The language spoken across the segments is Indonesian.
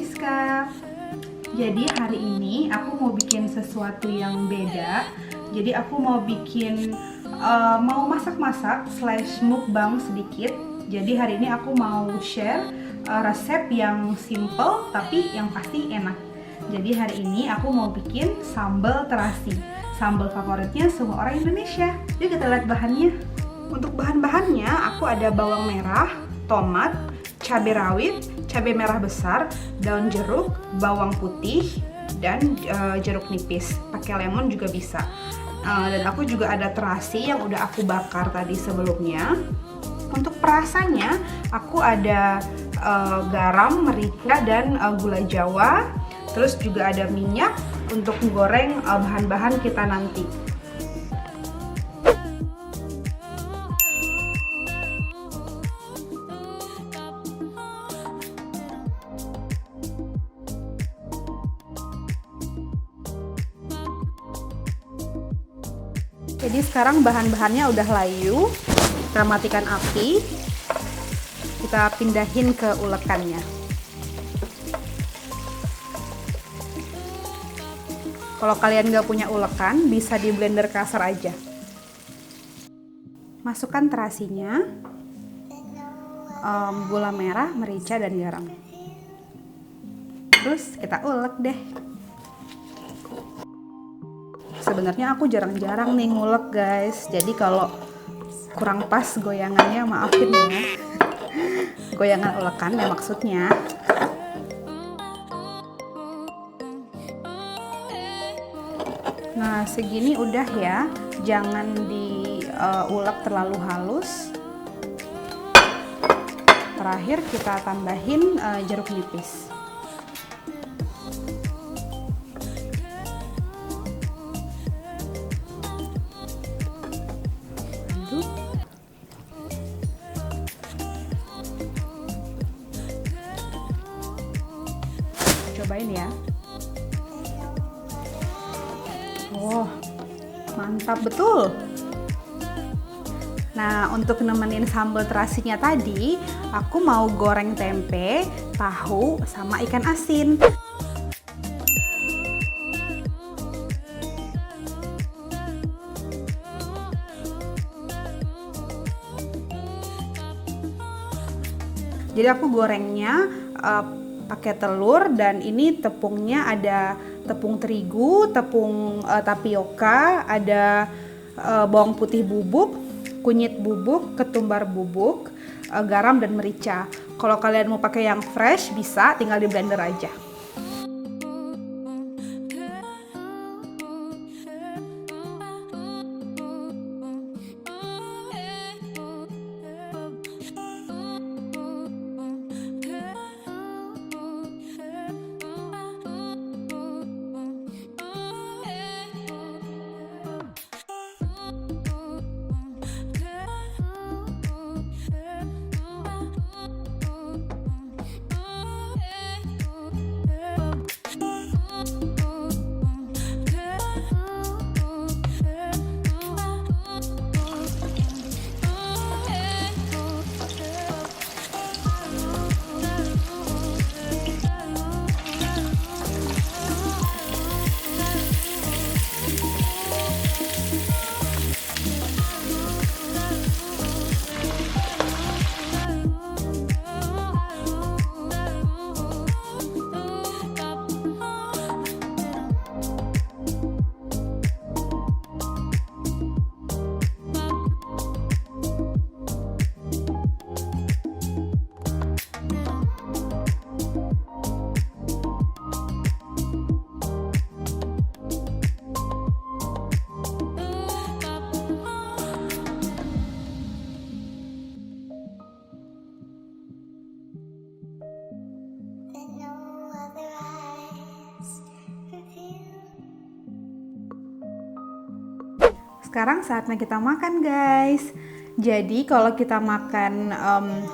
Rizka. Jadi hari ini aku mau bikin sesuatu yang beda. Jadi aku mau bikin mau masak-masak slash mukbang sedikit. Jadi hari ini aku mau share resep yang simple tapi yang pasti enak. Jadi hari ini aku mau bikin sambal terasi. Sambal favoritnya semua orang Indonesia. Yuk kita lihat bahannya. Untuk bahan-bahannya aku ada bawang merah, tomat, cabai rawit, cabai merah besar, daun jeruk, bawang putih, dan jeruk nipis. Pakai lemon juga bisa. Dan aku juga ada terasi yang udah aku bakar tadi sebelumnya. Untuk perasanya aku ada garam, merica, dan gula jawa. Terus juga ada minyak untuk menggoreng bahan-bahan kita nanti. Jadi sekarang bahan-bahannya udah layu, kita matikan api, kita pindahin ke ulekannya. Kalau kalian nggak punya ulekan, bisa di blender kasar aja. Masukkan terasinya, gula merah, merica, dan garam. Terus kita ulek deh. Sebenarnya aku jarang-jarang nih ngulek guys, jadi kalau kurang pas goyangannya maafin ya. Goyangan ulekan ya maksudnya. Nah segini udah ya, jangan diulek terlalu halus. Terakhir kita tambahin jeruk nipis. Cobain ya. Oh, mantap betul. Nah, untuk nemenin sambal terasinya tadi, aku mau goreng tempe, tahu, sama ikan asin. Jadi aku gorengnya pakai telur, dan ini tepungnya ada tepung terigu, tepung tapioka, ada bawang putih bubuk, kunyit bubuk, ketumbar bubuk, garam, dan merica. Kalau kalian mau pakai yang fresh bisa, tinggal di blender aja. Sekarang saatnya kita makan guys. Jadi kalau kita makan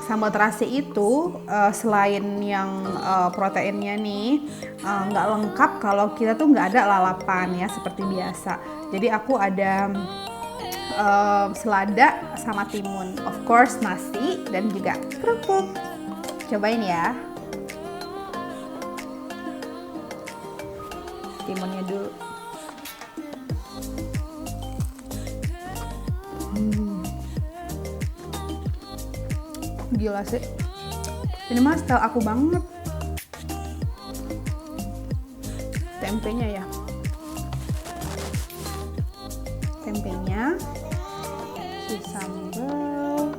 sambal terasi itu selain yang proteinnya nih nggak lengkap kalau kita tuh nggak ada lalapan ya seperti biasa. Jadi aku ada selada sama timun, of course nasi, dan juga kerupuk. Cobain ya. timunnya dulu. Gila sih, ini mah style aku banget. Tempenya ya, tempenya, si sambal,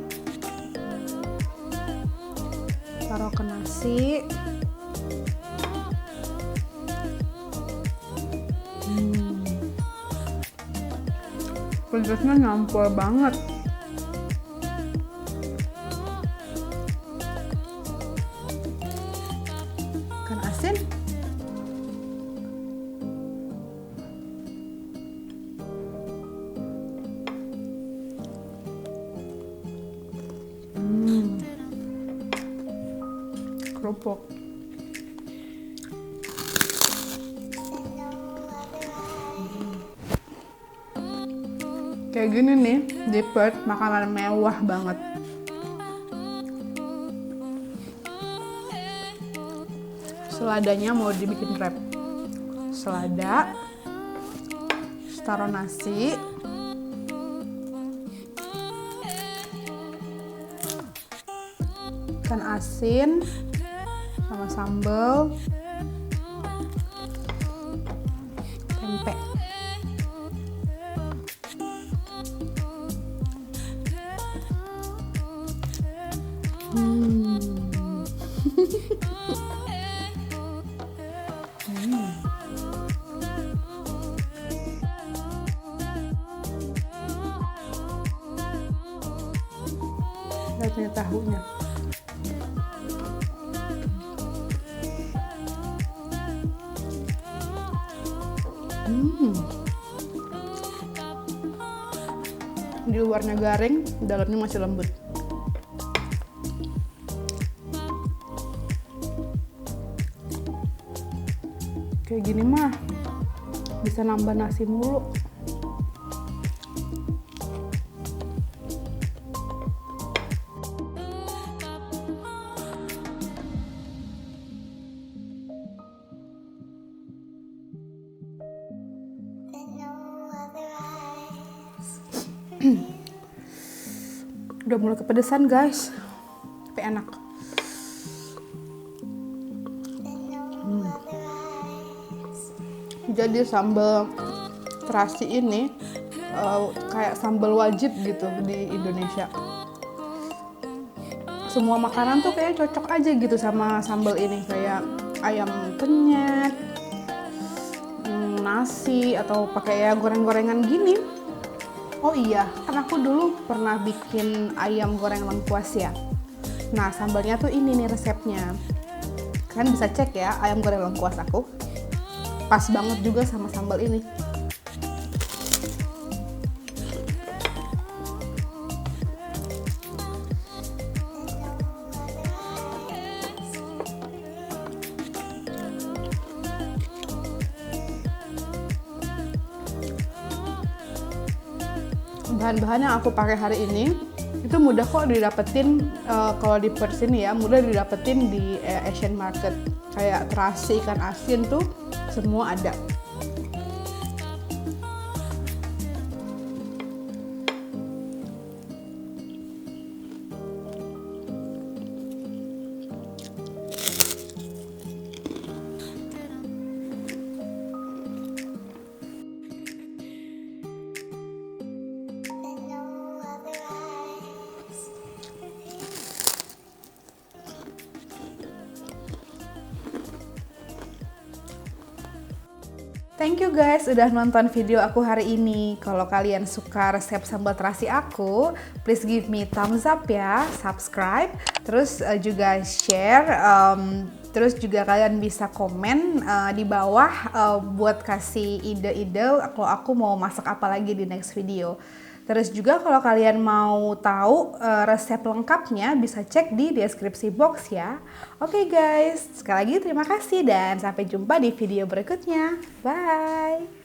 taruh ke nasi. Pedasnya nyampur banget. Ikan asin. Kerupuk. Kayak gini nih, dessert makanan mewah banget. Seladanya mau dibikin wrap. Selada, taruh nasi, ikan asin, sama sambal, tempe. Lihat nih tahunya. Di luarnya garing, dalamnya masih lembut. Kayak gini mah bisa nambah nasi mulu. Udah mulai kepedesan guys, tapi enak. Jadi sambal terasi ini kayak sambal wajib gitu di Indonesia. Semua makanan tuh kayak cocok aja gitu sama sambal ini, kayak ayam penyet, nasi, atau pakai ya goreng-gorengan gini. Oh iya, kan aku dulu pernah bikin ayam goreng lengkuas ya. Nah, sambalnya tuh ini nih resepnya. Kalian bisa cek ya ayam goreng lengkuas aku. Pas banget juga sama sambal ini. Bahan-bahan yang aku pakai hari ini itu mudah kok didapetin, kalau di Perth ini ya, mudah didapetin di Asian market. Kayak terasi, ikan asin tuh semua ada. Thank you guys udah nonton video aku hari ini. Kalau kalian suka resep sambal terasi aku, please give me thumbs up ya, subscribe, terus juga share, terus juga kalian bisa komen di bawah buat kasih ide-ide kalau aku mau masak apa lagi di next video. Terus juga kalau kalian mau tahu resep lengkapnya bisa cek di deskripsi box ya. Oke guys, sekali lagi terima kasih dan sampai jumpa di video berikutnya. Bye!